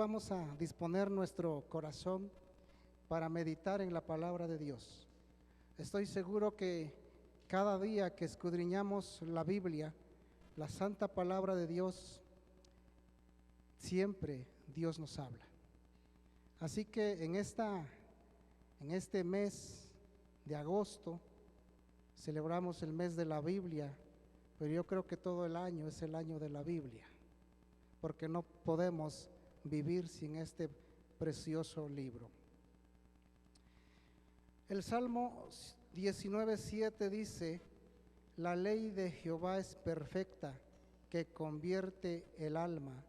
vamos a disponer nuestro corazón para meditar en la palabra de Dios. Estoy seguro que cada día que escudriñamos la Biblia, la santa palabra de Dios, siempre Dios nos habla. Así que en este mes de agosto celebramos el mes de la Biblia, pero yo creo que todo el año es el año de la Biblia, porque no podemos vivir sin este precioso libro. El Salmo 19:7 dice: la ley de Jehová es perfecta, que convierte el alma.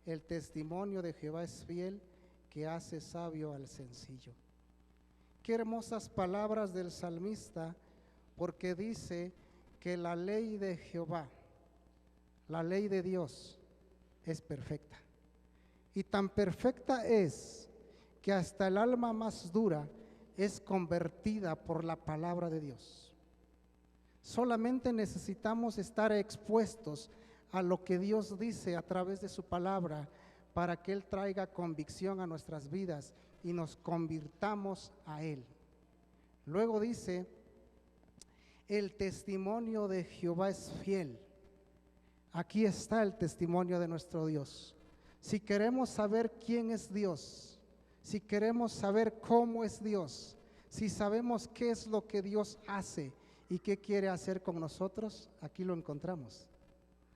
El testimonio de Jehová es fiel, que hace sabio al sencillo. Qué hermosas palabras del salmista, porque dice que la ley de Jehová, la ley de Dios, es perfecta. Y tan perfecta es que hasta el alma más dura es convertida por la palabra de Dios. Solamente necesitamos estar expuestos a lo que Dios dice a través de su palabra para que Él traiga convicción a nuestras vidas y nos convirtamos a Él. Luego dice: el testimonio de Jehová es fiel. Aquí está el testimonio de nuestro Dios. Si queremos saber quién es Dios, si queremos saber cómo es Dios, si sabemos qué es lo que Dios hace y qué quiere hacer con nosotros, aquí lo encontramos.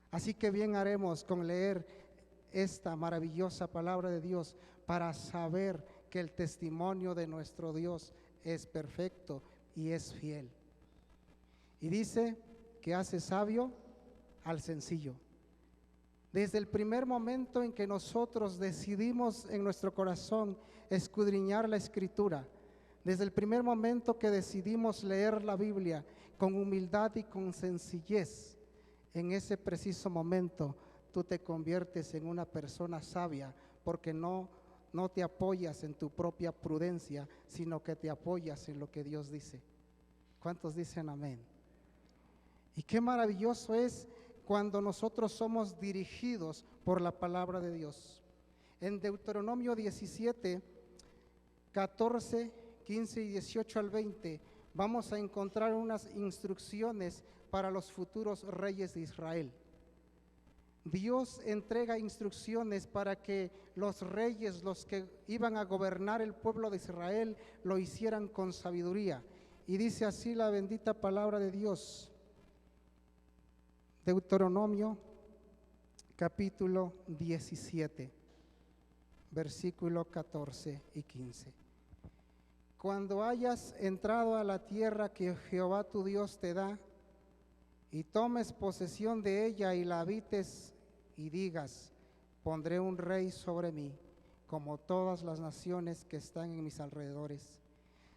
Así que bien haremos con leer esta maravillosa palabra de Dios para saber que el testimonio de nuestro Dios es perfecto y es fiel. Y dice que hace sabio al sencillo. Desde el primer momento en que nosotros decidimos en nuestro corazón escudriñar la Escritura, desde el primer momento que decidimos leer la Biblia con humildad y con sencillez, en ese preciso momento tú te conviertes en una persona sabia, porque no te apoyas en tu propia prudencia, sino que te apoyas en lo que Dios dice. ¿Cuántos dicen amén? Y qué maravilloso es cuando nosotros somos dirigidos por la palabra de Dios. En Deuteronomio 17, 14, 15 y 18 al 20, vamos a encontrar unas instrucciones para los futuros reyes de Israel. Dios entrega instrucciones para que los reyes, los que iban a gobernar el pueblo de Israel, lo hicieran con sabiduría. Y dice así la bendita palabra de Dios. Deuteronomio capítulo 17, versículo 14 y 15. Cuando hayas entrado a la tierra que Jehová tu Dios te da, y tomes posesión de ella y la habites, y digas: pondré un rey sobre mí, como todas las naciones que están en mis alrededores.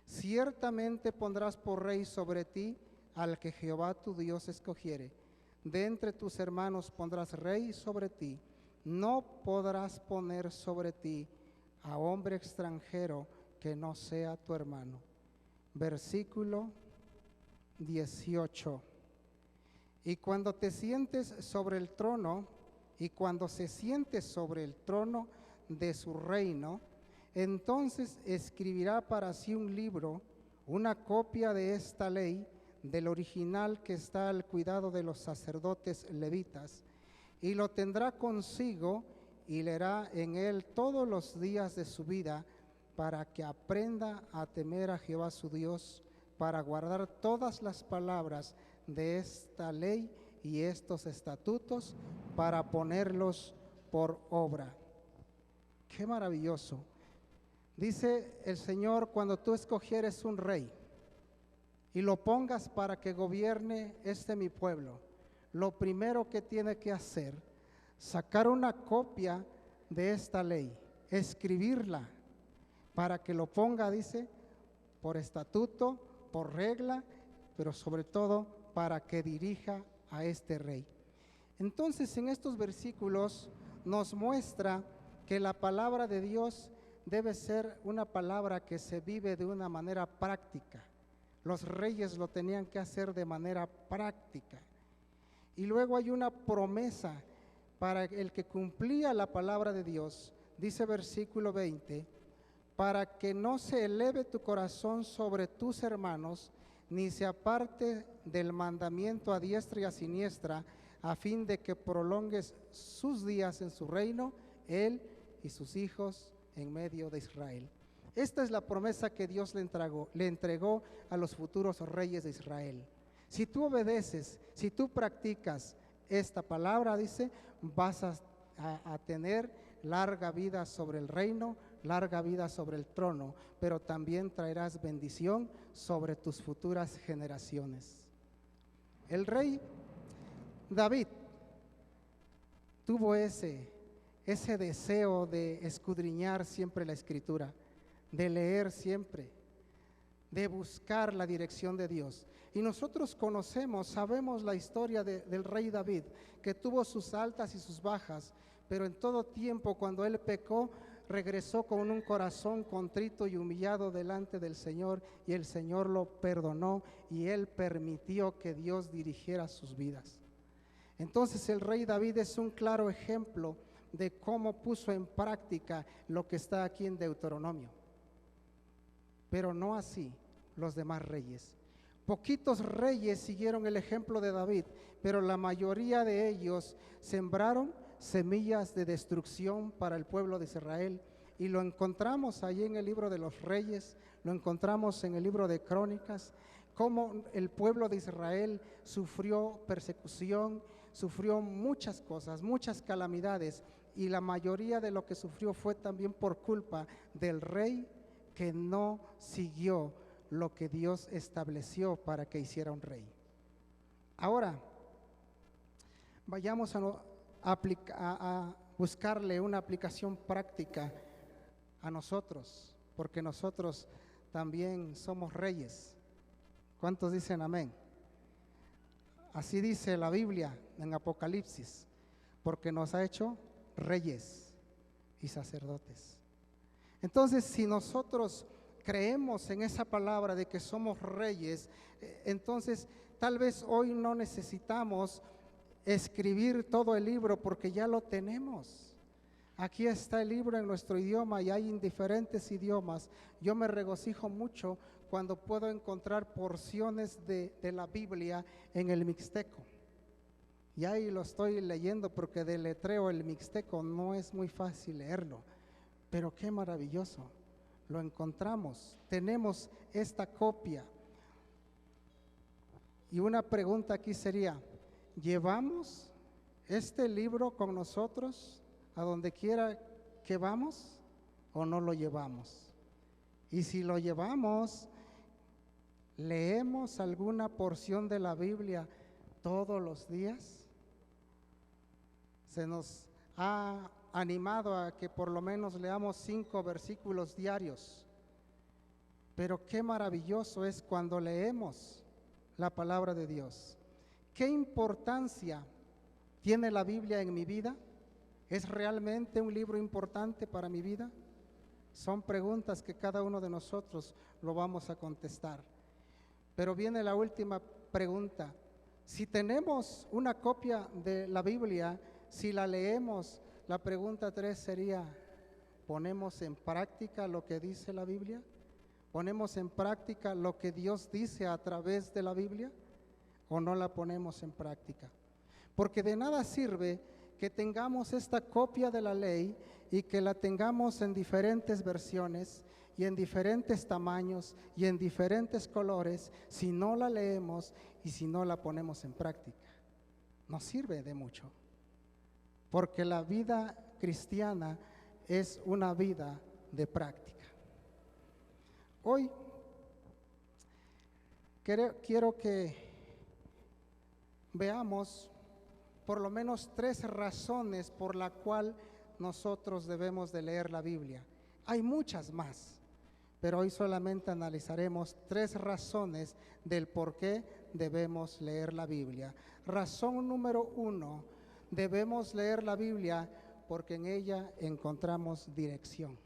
Ciertamente pondrás por rey sobre ti al que Jehová tu Dios escogiere. De entre tus hermanos pondrás rey sobre ti. No podrás poner sobre ti a hombre extranjero que no sea tu hermano. Versículo 18. Y cuando te sientes sobre el trono, y cuando se siente sobre el trono de su reino, entonces escribirá para sí un libro, una copia de esta ley, del original que está al cuidado de los sacerdotes levitas, y lo tendrá consigo y leerá en él todos los días de su vida, para que aprenda a temer a Jehová su Dios, para guardar todas las palabras de esta ley y estos estatutos, para ponerlos por obra. Qué maravilloso. Dice el Señor: cuando tú escogieres un rey y lo pongas para que gobierne mi pueblo, lo primero que tiene que hacer, sacar una copia de esta ley, escribirla, para que lo ponga, dice, por estatuto, por regla, pero sobre todo para que dirija a este rey. Entonces, en estos versículos nos muestra que la palabra de Dios debe ser una palabra que se vive de una manera práctica. Los reyes lo tenían que hacer de manera práctica. Y luego hay una promesa para el que cumplía la palabra de Dios dice versículo 20, para que no se eleve tu corazón sobre tus hermanos, ni se aparte del mandamiento a diestra y a siniestra, a fin de que prolongues sus días en su reino, él y sus hijos en medio de Israel. Esta es la promesa que Dios le entregó a los futuros reyes de Israel. Si tú obedeces, si tú practicas esta palabra, dice, vas a tener larga vida sobre el reino, larga vida sobre el trono, pero también traerás bendición sobre tus futuras generaciones. El rey David tuvo ese deseo de escudriñar siempre la Escritura, de leer siempre, de buscar la dirección de Dios. Y nosotros sabemos la historia del rey David, que tuvo sus altas y sus bajas, pero en todo tiempo cuando él pecó, regresó con un corazón contrito y humillado delante del Señor, y el Señor lo perdonó y él permitió que Dios dirigiera sus vidas. Entonces el rey David es un claro ejemplo de cómo puso en práctica lo que está aquí en Deuteronomio. Pero no así los demás reyes. Poquitos reyes siguieron el ejemplo de David, pero la mayoría de ellos sembraron semillas de destrucción para el pueblo de Israel, y lo encontramos allí en el libro de los Reyes, lo encontramos en el libro de Crónicas, cómo el pueblo de Israel sufrió persecución, sufrió muchas cosas, muchas calamidades, y la mayoría de lo que sufrió fue también por culpa del rey que no siguió lo que Dios estableció para que hiciera un rey. Ahora, vayamos a buscarle una aplicación práctica a nosotros, porque nosotros también somos reyes. ¿Cuántos dicen amén? Así dice la Biblia en Apocalipsis, porque nos ha hecho reyes y sacerdotes. Entonces, si nosotros creemos en esa palabra de que somos reyes, entonces tal vez hoy no necesitamos escribir todo el libro porque ya lo tenemos. Aquí está el libro en nuestro idioma y hay en diferentes idiomas. Yo me regocijo mucho cuando puedo encontrar porciones de la Biblia en el mixteco. Y ahí lo estoy leyendo porque deletreo el mixteco, no es muy fácil leerlo, pero qué maravilloso. Lo encontramos, tenemos esta copia. Y una pregunta aquí sería, ¿llevamos este libro con nosotros a donde quiera que vamos o no lo llevamos? Y si lo llevamos, ¿leemos alguna porción de la Biblia todos los días? Se nos ha animado a que por lo menos leamos 5 versículos diarios, pero qué maravilloso es cuando leemos la palabra de Dios. ¿Qué importancia tiene la Biblia en mi vida? ¿Es realmente un libro importante para mi vida? Son preguntas que cada uno de nosotros lo vamos a contestar. Pero viene la última pregunta. Si tenemos una copia de la Biblia, si la leemos, la pregunta 3 sería, ¿ponemos en práctica lo que dice la Biblia? ¿Ponemos en práctica lo que Dios dice a través de la Biblia? ¿O no la ponemos en práctica? Porque de nada sirve que tengamos esta copia de la ley y que la tengamos en diferentes versiones y en diferentes tamaños y en diferentes colores si no la leemos y si no la ponemos en práctica. No sirve de mucho, porque la vida cristiana es una vida de práctica. Hoy quiero que veamos por lo menos 3 razones por la cual nosotros debemos de leer la Biblia. Hay muchas más, pero hoy solamente analizaremos 3 razones del por qué debemos leer la Biblia. Razón número 1, debemos leer la Biblia porque en ella encontramos dirección.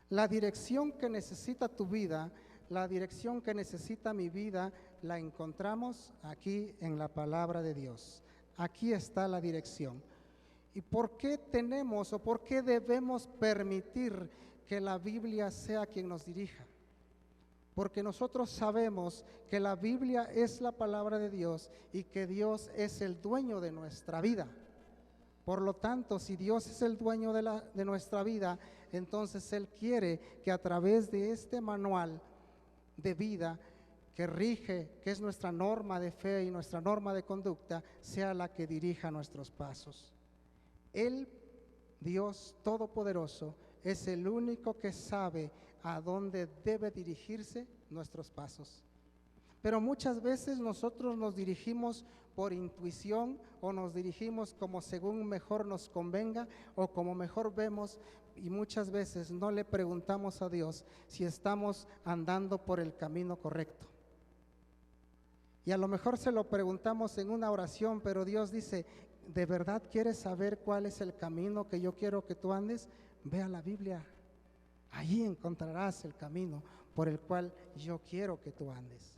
La dirección que necesita tu vida, la dirección que necesita mi vida, la encontramos aquí en la palabra de Dios. Aquí está la dirección. ¿Y por qué tenemos o por qué debemos permitir que la Biblia sea quien nos dirija? Porque nosotros sabemos que la Biblia es la palabra de Dios y que Dios es el dueño de nuestra vida. Por lo tanto, si Dios es el dueño de nuestra vida, entonces Él quiere que a través de este manual de vida que rige, que es nuestra norma de fe y nuestra norma de conducta, sea la que dirija nuestros pasos. Él, Dios Todopoderoso, es el único que sabe a dónde debe dirigirse nuestros pasos. Pero muchas veces nosotros nos dirigimos por intuición o nos dirigimos como según mejor nos convenga o como mejor vemos, y muchas veces no le preguntamos a Dios si estamos andando por el camino correcto. Y a lo mejor se lo preguntamos en una oración, pero Dios dice, ¿de verdad quieres saber cuál es el camino que yo quiero que tú andes? Ve a la Biblia, allí encontrarás el camino por el cual yo quiero que tú andes.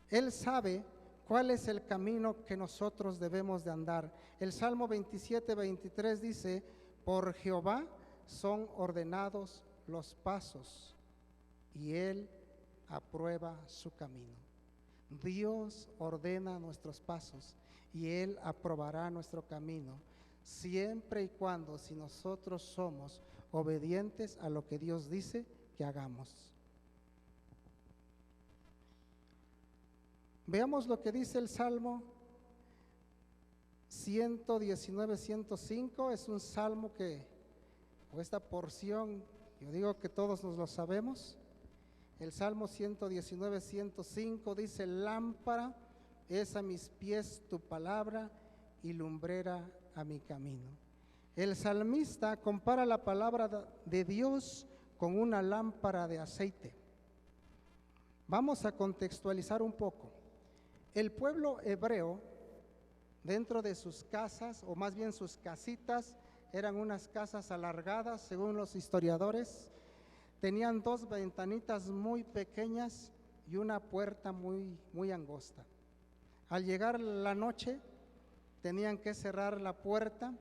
Él sabe cuál es el camino que nosotros debemos de andar. El Salmo 27:23 dice, por Jehová son ordenados los pasos y Él aprueba su camino. Dios ordena nuestros pasos y Él aprobará nuestro camino, siempre y cuando si nosotros somos obedientes a lo que Dios dice que hagamos. Veamos lo que dice el Salmo 119:105. Es un salmo o esta porción, yo digo que todos nos lo sabemos. El Salmo 119:105 dice, lámpara es a mis pies tu palabra y lumbrera a mi camino. El salmista compara la palabra de Dios con una lámpara de aceite. Vamos a contextualizar un poco. El pueblo hebreo, dentro de sus casas, o más bien sus casitas, eran unas casas alargadas, según los historiadores. Tenían dos ventanitas muy pequeñas y una puerta muy angosta. Al llegar la noche, tenían que cerrar la puerta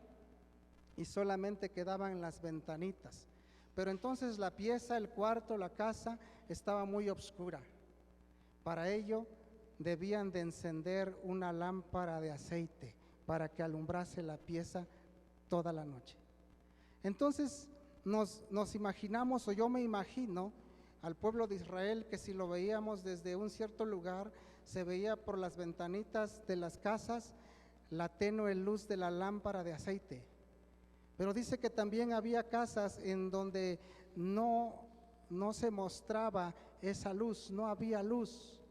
y solamente quedaban las ventanitas. Pero entonces la pieza, el cuarto, la casa estaba muy oscura. Para ello debían de encender una lámpara de aceite para que alumbrase la pieza toda la noche. Entonces nos imaginamos, o yo me imagino, al pueblo de Israel, que si lo veíamos desde un cierto lugar, se veía por las ventanitas de las casas la tenue luz de la lámpara de aceite. Pero dice que también había casas en donde no se mostraba esa luz, no había luz,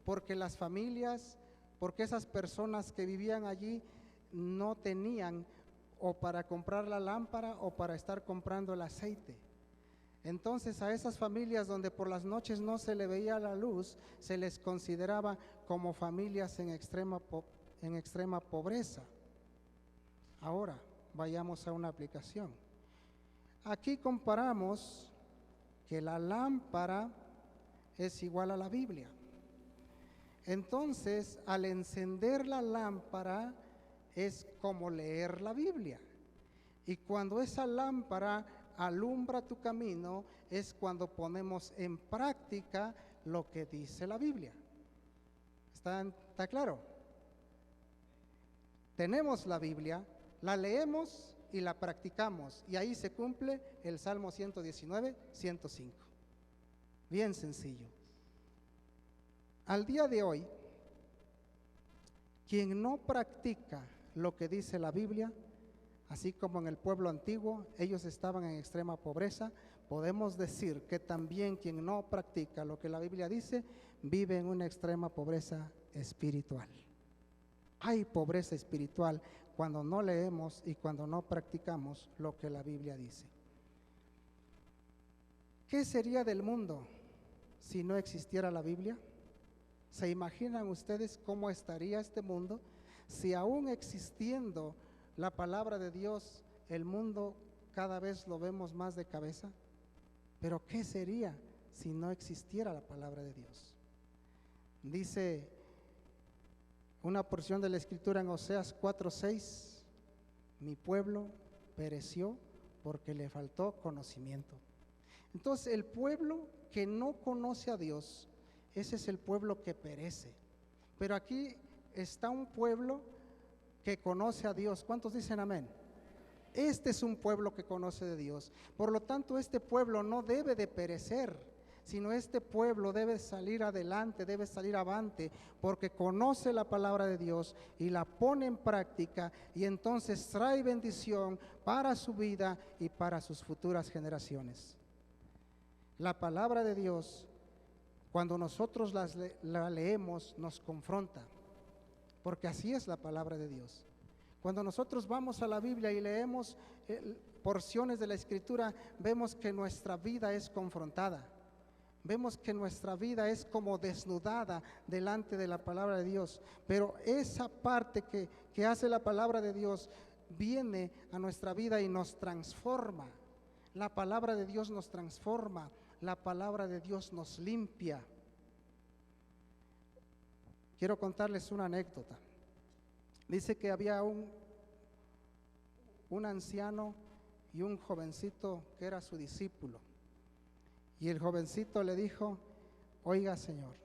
porque las familias, porque esas personas que vivían allí no tenían o para comprar la lámpara o para estar comprando el aceite. Entonces a esas familias donde por las noches no se le veía la luz, se les consideraba como familias en extrema pobreza. Ahora vayamos a una aplicación. Aquí comparamos que la lámpara es igual a la Biblia. Entonces, al encender la lámpara es como leer la Biblia. Y cuando esa lámpara alumbra tu camino, es cuando ponemos en práctica lo que dice la Biblia. ¿Está claro? Tenemos la Biblia, la leemos y la practicamos, y ahí se cumple el Salmo 119:105. Bien sencillo. Al día de hoy, quien no practica lo que dice la Biblia, así como en el pueblo antiguo ellos estaban en extrema pobreza, podemos decir que también quien no practica lo que la Biblia dice, vive en una extrema pobreza espiritual. Hay pobreza espiritual cuando no leemos y cuando no practicamos lo que la Biblia dice. ¿Qué sería del mundo si no existiera la Biblia? ¿Se imaginan ustedes cómo estaría este mundo si aún existiendo la palabra de Dios, el mundo cada vez lo vemos más de cabeza? Pero ¿qué sería si no existiera la palabra de Dios? Dice una porción de la Escritura en Oseas 4:6, mi pueblo pereció porque le faltó conocimiento. Entonces, el pueblo que no conoce a Dios, ese es el pueblo que perece. Pero aquí está un pueblo que conoce a Dios. ¿Cuántos dicen amén? Este es un pueblo que conoce de Dios. Por lo tanto, este pueblo no debe de perecer, sino este pueblo debe salir adelante, debe salir avante, porque conoce la palabra de Dios y la pone en práctica, y entonces trae bendición para su vida y para sus futuras generaciones. La palabra de Dios, cuando nosotros la leemos, nos confronta, porque así es la palabra de Dios. Cuando nosotros vamos a la Biblia y leemos porciones de la Escritura, vemos que nuestra vida es confrontada. Vemos que nuestra vida es como desnudada delante de la palabra de Dios. Pero esa parte que hace la palabra de Dios viene a nuestra vida y nos transforma. La palabra de Dios nos transforma. La palabra de Dios nos limpia. Quiero contarles una anécdota. Dice que había un anciano y un jovencito que era su discípulo. Y el jovencito le dijo: oiga, Señor,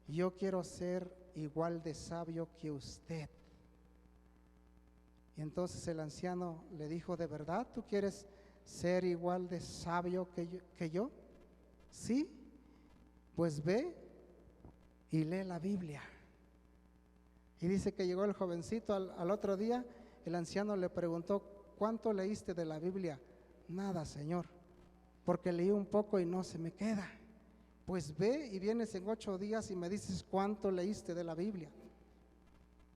yo quiero ser igual de sabio que usted. Y entonces el anciano le dijo: ¿de verdad tú quieres ser igual de sabio que yo? Sí, pues ve y lee la Biblia. Y dice que llegó el jovencito al otro día. El anciano le preguntó: ¿cuánto leíste de la Biblia? Nada, Señor, porque leí un poco y no se me queda. Pues ve y vienes en 8 días y me dices cuánto leíste de la Biblia.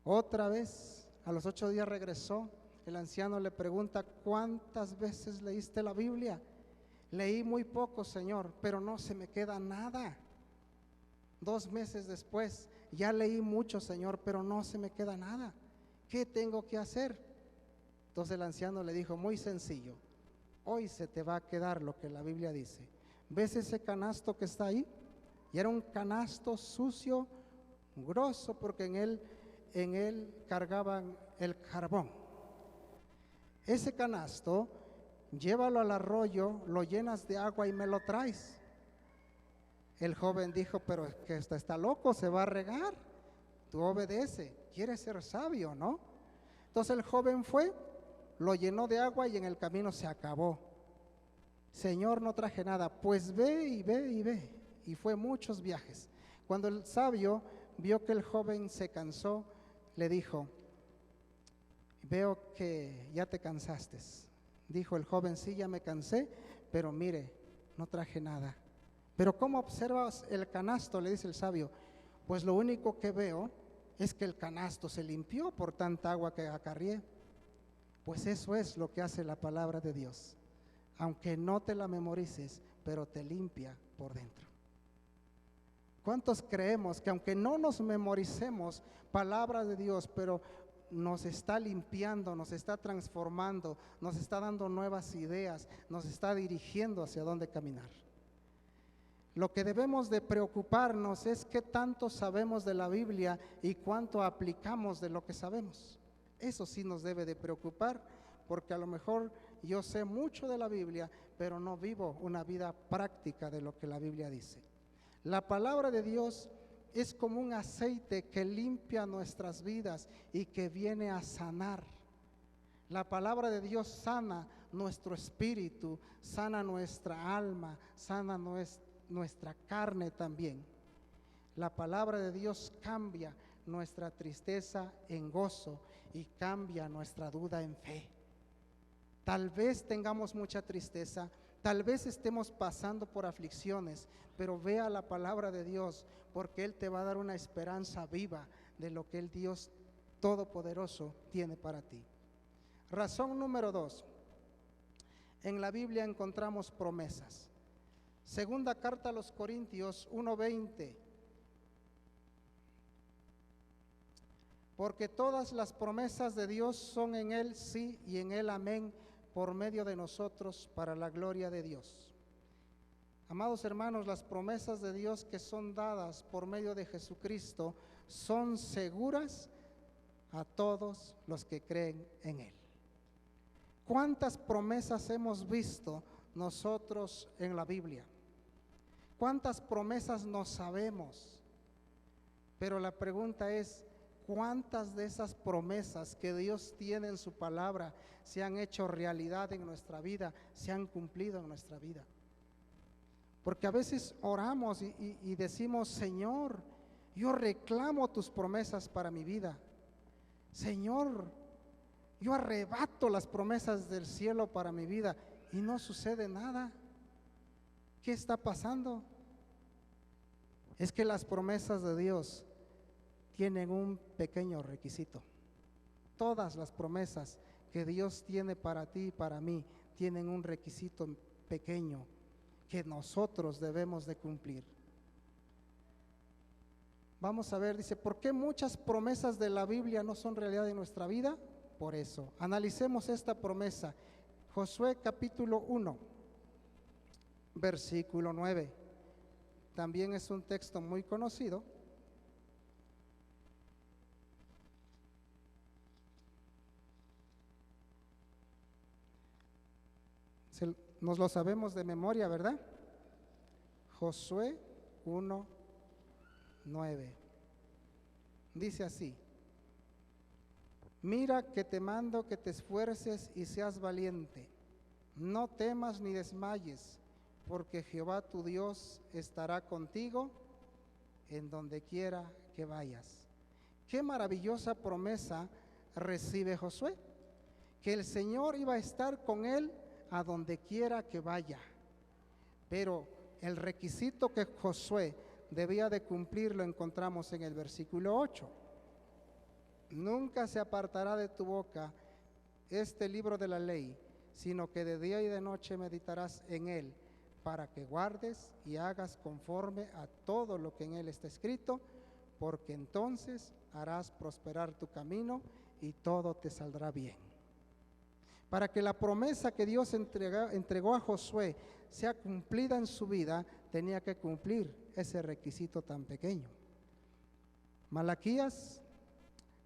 Otra vez, a los 8 días regresó. El anciano le pregunta: ¿cuántas veces leíste la Biblia? Leí muy poco, Señor, pero no se me queda nada. 2 meses después: ya leí mucho, Señor, pero no se me queda nada. ¿Qué tengo que hacer? Entonces el anciano le dijo: muy sencillo, hoy se te va a quedar lo que la Biblia dice. ¿Ves ese canasto que está ahí? Y era un canasto sucio, grosso, porque en él cargaban el carbón. Ese canasto, llévalo al arroyo, lo llenas de agua y me lo traes. El joven dijo: pero es que está loco, se va a regar. Tú obedece, quieres ser sabio, ¿no? Entonces el joven fue, lo llenó de agua y en el camino se acabó. Señor, no traje nada. Pues ve y ve y ve. Y fue muchos viajes. Cuando el sabio vio que el joven se cansó, le dijo: veo que ya te cansaste. Dijo el joven: sí, ya me cansé, pero mire, no traje nada. Pero ¿cómo observas el canasto?, le dice el sabio. Pues lo único que veo es que el canasto se limpió por tanta agua que acarrié. Pues eso es lo que hace la palabra de Dios. Aunque no te la memorices, pero te limpia por dentro. ¿Cuántos creemos que aunque no nos memoricemos palabra de Dios, pero nos está limpiando, nos está transformando, nos está dando nuevas ideas, nos está dirigiendo hacia dónde caminar? Lo que debemos de preocuparnos es qué tanto sabemos de la Biblia y cuánto aplicamos de lo que sabemos. Eso sí nos debe de preocupar, porque a lo mejor yo sé mucho de la Biblia, pero no vivo una vida práctica de lo que la Biblia dice. La palabra de Dios es como un aceite que limpia nuestras vidas y que viene a sanar. La palabra de Dios sana nuestro espíritu, sana nuestra alma, sana nuestra carne también. La palabra de Dios cambia nuestra tristeza en gozo y cambia nuestra duda en fe. Tal vez tengamos mucha tristeza, tal vez estemos pasando por aflicciones, pero vea la palabra de Dios, porque Él te va a dar una esperanza viva de lo que el Dios Todopoderoso tiene para ti. Razón número 2. En la Biblia encontramos promesas. Segunda carta a los Corintios 1:20. Porque todas las promesas de Dios son en Él sí y en Él amén, por medio de nosotros, para la gloria de Dios. Amados hermanos, las promesas de Dios que son dadas por medio de Jesucristo son seguras a todos los que creen en Él. ¿Cuántas promesas hemos visto nosotros en la Biblia? ¿Cuántas promesas nos sabemos? Pero la pregunta es, ¿cuántas de esas promesas que Dios tiene en su palabra se han hecho realidad en nuestra vida, se han cumplido en nuestra vida? Porque a veces oramos y decimos, Señor, yo reclamo tus promesas para mi vida. Señor, yo arrebato las promesas del cielo para mi vida y no sucede nada. ¿Qué está pasando? Es que las promesas de Dios tienen un pequeño requisito. Todas las promesas que Dios tiene para ti y para mí tienen un requisito pequeño que nosotros debemos de cumplir. Vamos a ver, dice, ¿por qué muchas promesas de la Biblia no son realidad en nuestra vida? Por eso, analicemos esta promesa. Josué capítulo 1, versículo 9. También es un texto muy conocido. Nos lo sabemos de memoria, ¿verdad? Josué 1, 9. Dice así: mira que te mando que te esfuerces y seas valiente. No temas ni desmayes, porque Jehová tu Dios estará contigo en donde quiera que vayas. Qué maravillosa promesa recibe Josué, que el Señor iba a estar con él a donde quiera que vaya. Pero el requisito que Josué debía de cumplir lo encontramos en el versículo 8. Nunca se apartará de tu boca este libro de la ley, sino que de día y de noche meditarás en él, para que guardes y hagas conforme a todo lo que en él está escrito, porque entonces harás prosperar tu camino y todo te saldrá bien. Para que la promesa que Dios entregó a Josué sea cumplida en su vida, tenía que cumplir ese requisito tan pequeño. Malaquías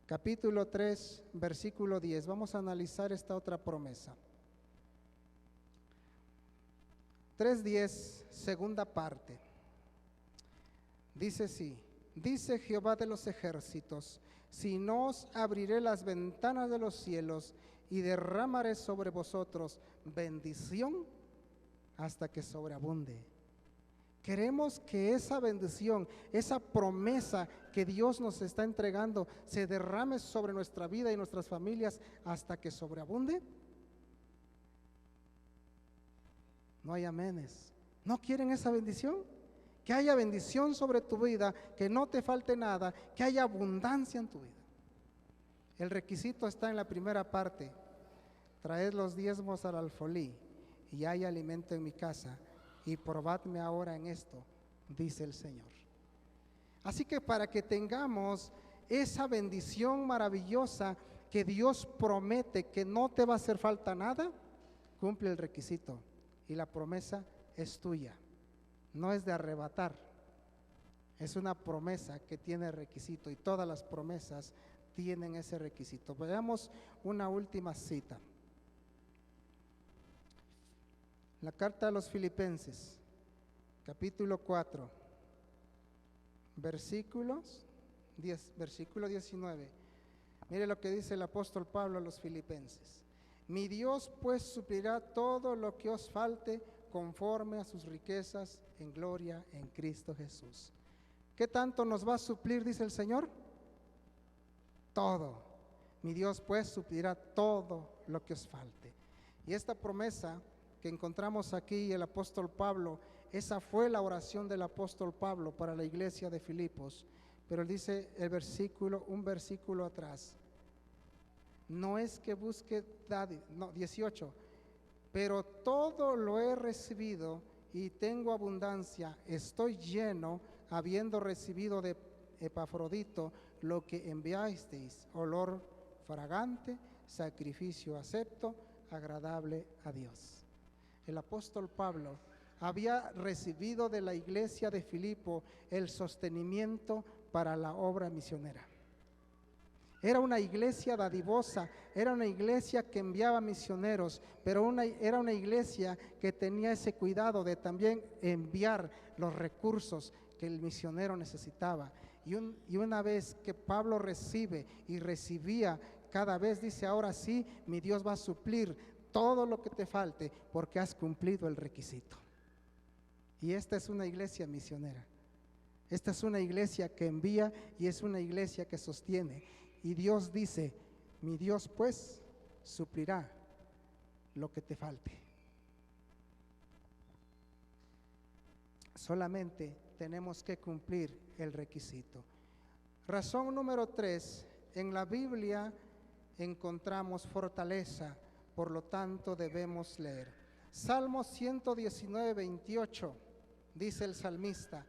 capítulo 3, versículo 10. Vamos a analizar esta otra promesa. 3:10, segunda parte. Dice así: dice Jehová de los ejércitos, si no os abriré las ventanas de los cielos y derramaré sobre vosotros bendición hasta que sobreabunde. Queremos que esa bendición, esa promesa que Dios nos está entregando, se derrame sobre nuestra vida y nuestras familias hasta que sobreabunde. No hay amenes. ¿No quieren esa bendición? Que haya bendición sobre tu vida, que no te falte nada, que haya abundancia en tu vida. El requisito está en la primera parte: traed los diezmos al alfolí y hay alimento en mi casa, y probadme ahora en esto, dice el Señor. Así que para que tengamos esa bendición maravillosa que Dios promete que no te va a hacer falta nada, cumple el requisito y la promesa es tuya, no es de arrebatar, es una promesa que tiene requisito y todas las promesas tienen ese requisito. Veamos una última cita. La carta a los Filipenses, capítulo 4, versículo 19. Mire lo que dice el apóstol Pablo a los Filipenses: mi Dios pues suplirá todo lo que os falte conforme a sus riquezas en gloria en Cristo Jesús. ¿Qué tanto nos va a suplir, dice el Señor? Todo. Mi Dios pues suplirá todo lo que os falte. Y esta promesa que encontramos aquí, el apóstol Pablo, esa fue la oración del apóstol Pablo para la iglesia de Filipos. Pero él dice el versículo, un versículo atrás, no es que busque dádiva, no, 18, pero todo lo he recibido y tengo abundancia, estoy lleno, habiendo recibido de Epafrodito lo que enviasteis, olor fragante, sacrificio acepto, agradable a Dios. El apóstol Pablo había recibido de la iglesia de Filipo el sostenimiento para la obra misionera. Era una iglesia dadivosa, era una iglesia que enviaba misioneros, pero era una iglesia que tenía ese cuidado de también enviar los recursos que el misionero necesitaba. Y una vez que Pablo recibe y recibía, cada vez dice, ahora sí, mi Dios va a suplir todo lo que te falte porque has cumplido el requisito. Y esta es una iglesia misionera. Esta es una iglesia que envía y es una iglesia que sostiene. Y Dios dice, mi Dios pues suplirá lo que te falte. Solamente tenemos que cumplir el requisito. Razón número 3, en la Biblia encontramos fortaleza, por lo tanto debemos leer. Salmo 119, 28, dice el salmista,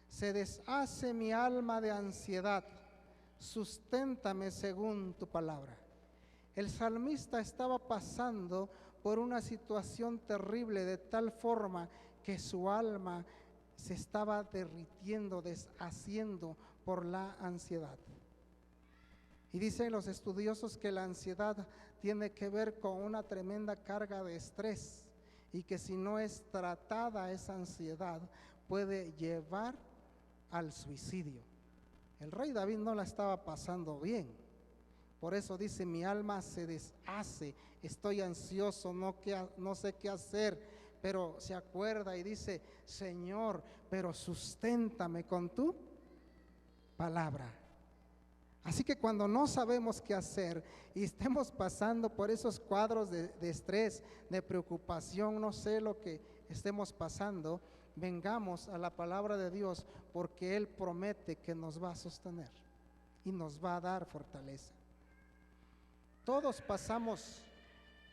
se deshace mi alma de ansiedad, susténtame según tu palabra. El salmista estaba pasando por una situación terrible de tal forma que su alma se estaba derritiendo, deshaciendo por la ansiedad. Y dicen los estudiosos que la ansiedad tiene que ver con una tremenda carga de estrés y que si no es tratada esa ansiedad puede llevar al suicidio. El rey David no la estaba pasando bien. Por eso dice, mi alma se deshace, estoy ansioso, no sé qué hacer, pero se acuerda y dice, Señor, pero susténtame con tu palabra. Así que cuando no sabemos qué hacer y estemos pasando por esos cuadros de estrés, de preocupación, no sé lo que estemos pasando, vengamos a la palabra de Dios porque Él promete que nos va a sostener y nos va a dar fortaleza. Todos pasamos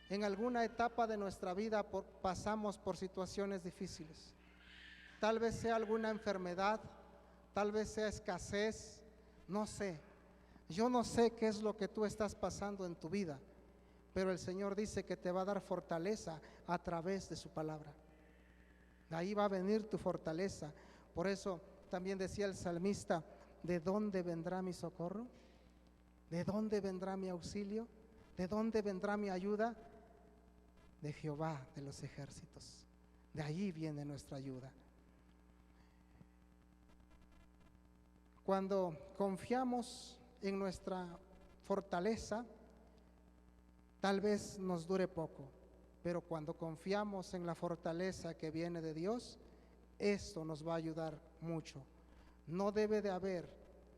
en alguna etapa de nuestra vida, pasamos por situaciones difíciles. Tal vez sea alguna enfermedad, tal vez sea escasez, no sé. Yo no sé qué es lo que tú estás pasando en tu vida, pero el Señor dice que te va a dar fortaleza a través de su palabra. De ahí va a venir tu fortaleza. Por eso también decía el salmista, ¿de dónde vendrá mi socorro? ¿De dónde vendrá mi auxilio? ¿De dónde vendrá mi ayuda? De Jehová de los ejércitos. De allí viene nuestra ayuda. Cuando confiamos en nuestra fortaleza, tal vez nos dure poco, pero cuando confiamos en la fortaleza que viene de Dios, esto nos va a ayudar mucho. No debe de haber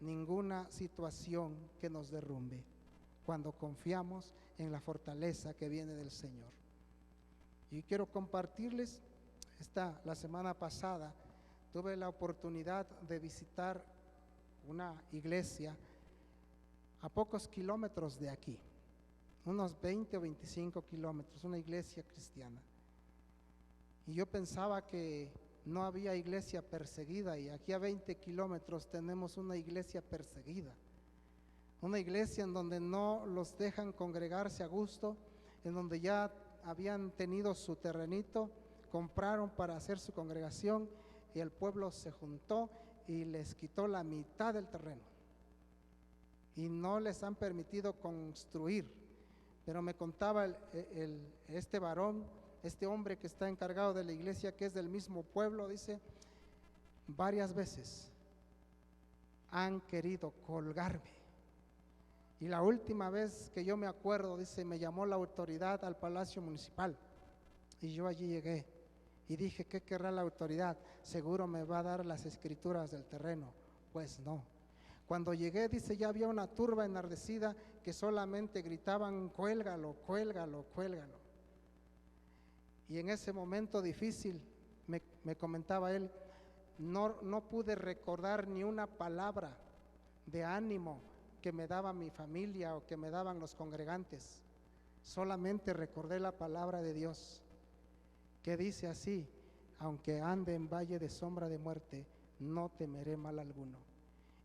ninguna situación que nos derrumbe cuando confiamos en la fortaleza que viene del Señor. Y quiero compartirles, la semana pasada tuve la oportunidad de visitar una iglesia a pocos kilómetros de aquí, unos 20 o 25 kilómetros, una iglesia cristiana. Y yo pensaba que no había iglesia perseguida, y aquí a 20 kilómetros tenemos una iglesia perseguida, una iglesia en donde no los dejan congregarse a gusto, en donde ya habían tenido su terrenito, compraron para hacer su congregación y el pueblo se juntó y les quitó la mitad del terreno y no les han permitido construir. Pero me contaba este varón, este hombre que está encargado de la iglesia, que es del mismo pueblo, dice, varias veces han querido colgarme. Y la última vez que yo me acuerdo, dice, me llamó la autoridad al Palacio Municipal y yo allí llegué y dije, ¿qué querrá la autoridad? Seguro me va a dar las escrituras del terreno. Pues no. Cuando llegué, dice, ya había una turba enardecida que solamente gritaban, cuélgalo, cuélgalo, cuélgalo. Y en ese momento difícil, me comentaba él, no pude recordar ni una palabra de ánimo que me daba mi familia o que me daban los congregantes. Solamente recordé la palabra de Dios, que dice así, aunque ande en valle de sombra de muerte, no temeré mal alguno.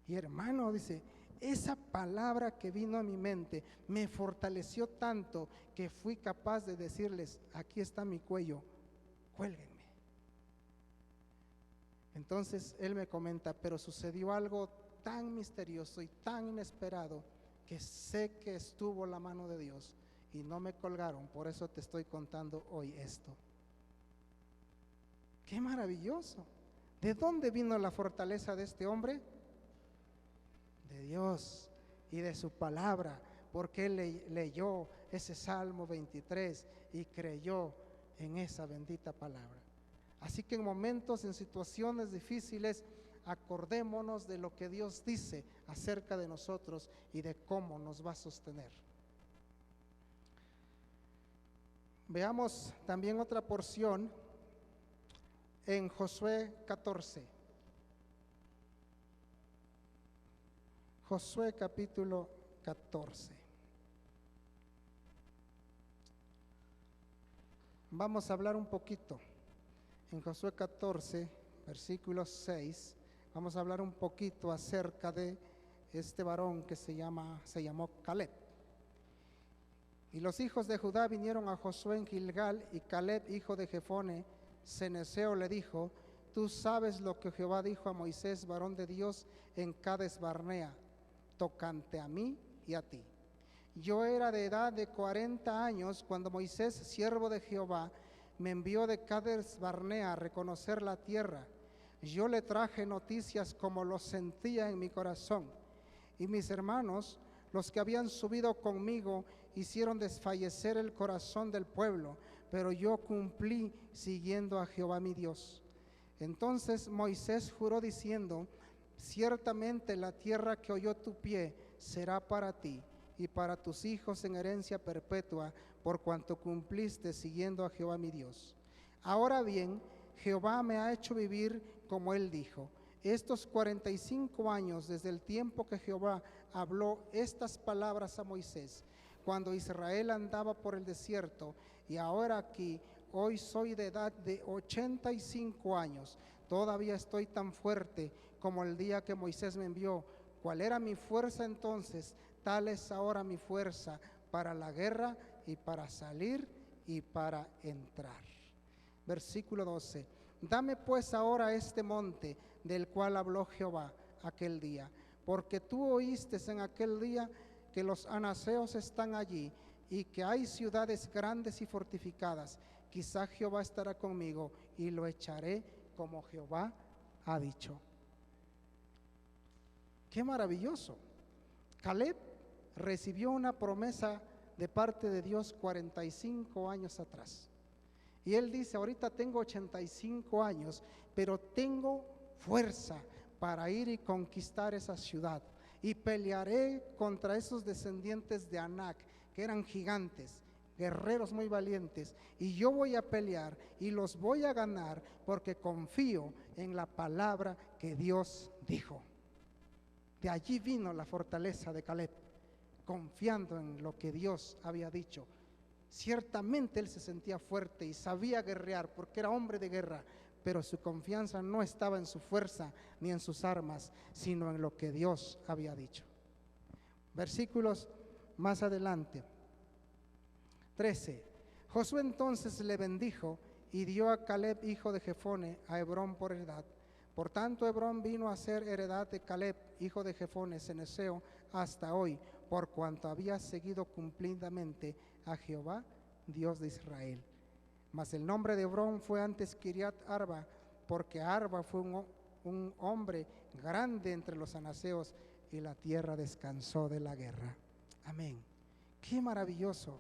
Y hermano, dice, esa palabra que vino a mi mente me fortaleció tanto que fui capaz de decirles, aquí está mi cuello, cuélguenme. Entonces él me comenta, pero sucedió algo tan misterioso y tan inesperado que sé que estuvo la mano de Dios y no me colgaron. Por eso te estoy contando hoy esto. ¡Qué maravilloso! ¿De dónde vino la fortaleza de este hombre? De Dios y de su palabra, porque él leyó ese Salmo 23 y creyó en esa bendita palabra. Así que en momentos, en situaciones difíciles, acordémonos de lo que Dios dice acerca de nosotros y de cómo nos va a sostener. Veamos también otra porción en Josué 14. Josué capítulo 14. Vamos a hablar un poquito. En Josué 14, versículo 6, vamos a hablar un poquito acerca de este varón que se llamó Caleb. Y los hijos de Judá vinieron a Josué en Gilgal, y Caleb, hijo de Jefone, ceneseo, le dijo: tú sabes lo que Jehová dijo a Moisés, varón de Dios, en Cades Barnea, tocante a mí y a ti. Yo era de edad de 40 años cuando Moisés, siervo de Jehová, me envió de Cades Barnea a reconocer la tierra. Yo le traje noticias como lo sentía en mi corazón. Y mis hermanos, los que habían subido conmigo, hicieron desfallecer el corazón del pueblo, pero yo cumplí siguiendo a Jehová mi Dios. Entonces Moisés juró diciendo: ciertamente la tierra que oyó tu pie será para ti y para tus hijos en herencia perpetua, por cuanto cumpliste siguiendo a Jehová mi Dios. Ahora bien, Jehová me ha hecho vivir como él dijo. Estos 45 años desde el tiempo que Jehová habló estas palabras a Moisés, cuando Israel andaba por el desierto, y ahora aquí, hoy soy de edad de 85 años. Todavía estoy tan fuerte como el día que Moisés me envió. ¿Cuál era mi fuerza entonces? Tal es ahora mi fuerza para la guerra y para salir y para entrar. Versículo 12. Dame pues ahora este monte del cual habló Jehová aquel día, porque tú oíste en aquel día que los anaseos están allí y que hay ciudades grandes y fortificadas. Quizá Jehová estará conmigo y lo echaré como Jehová ha dicho. ¡Qué maravilloso! Caleb recibió una promesa de parte de Dios 45 años atrás. Y él dice: ahorita tengo 85 años, pero tengo fuerza para ir y conquistar esa ciudad. Y pelearé contra esos descendientes de Anac, que eran gigantes, guerreros muy valientes. Y yo voy a pelear y los voy a ganar porque confío en la palabra que Dios dijo. De allí vino la fortaleza de Caleb, confiando en lo que Dios había dicho. Ciertamente él se sentía fuerte y sabía guerrear porque era hombre de guerra, pero su confianza no estaba en su fuerza ni en sus armas, sino en lo que Dios había dicho. Versículos más adelante. 13. Josué entonces le bendijo y dio a Caleb, hijo de Jefone, a Hebrón por heredad. Por tanto, Hebrón vino a ser heredad de Caleb, hijo de Jefone, ceneseo, hasta hoy, por cuanto había seguido cumplidamente a Jehová, Dios de Israel. Mas el nombre de Hebrón fue antes Kiriat Arba, porque Arba fue un hombre grande entre los anaseos, y la tierra descansó de la guerra. Amén. Qué maravilloso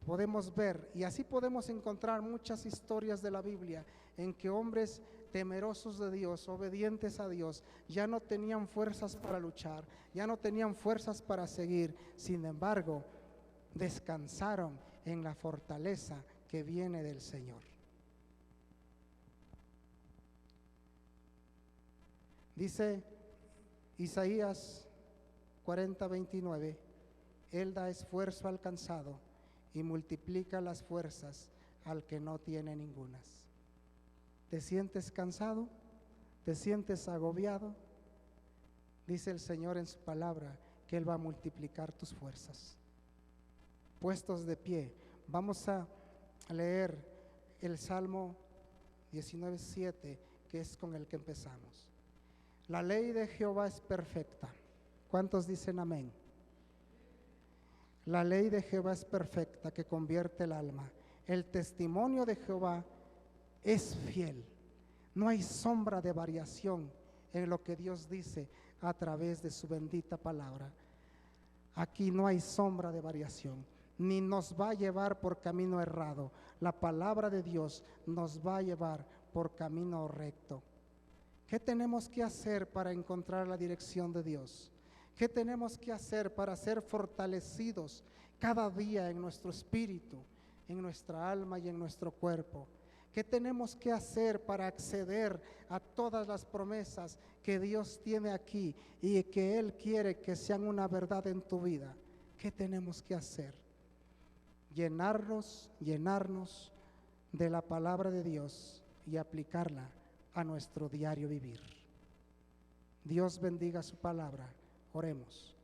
podemos ver, y así podemos encontrar muchas historias de la Biblia en que hombres temerosos de Dios, obedientes a Dios, ya no tenían fuerzas para luchar, ya no tenían fuerzas para seguir. Sin embargo, descansaron en la fortaleza que viene del Señor. Dice Isaías 40:29, Él da esfuerzo al cansado y multiplica las fuerzas al que no tiene ningunas. ¿Te sientes cansado? ¿Te sientes agobiado? Dice el Señor en su palabra que Él va a multiplicar tus fuerzas. Puestos de pie, vamos a leer el Salmo 19:7, que es con el que empezamos. La ley de Jehová es perfecta. ¿Cuántos dicen amén? La ley de Jehová es perfecta, que convierte el alma. El testimonio de Jehová es fiel. No hay sombra de variación en lo que Dios dice a través de su bendita palabra. Aquí no hay sombra de variación, ni nos va a llevar por camino errado. La palabra de Dios nos va a llevar por camino recto. ¿Qué tenemos que hacer para encontrar la dirección de Dios? ¿Qué tenemos que hacer para ser fortalecidos cada día en nuestro espíritu, en nuestra alma y en nuestro cuerpo? ¿Qué tenemos que hacer para acceder a todas las promesas que Dios tiene aquí y que Él quiere que sean una verdad en tu vida? ¿Qué tenemos que hacer? Llenarnos de la palabra de Dios y aplicarla a nuestro diario vivir. Dios bendiga su palabra. Oremos.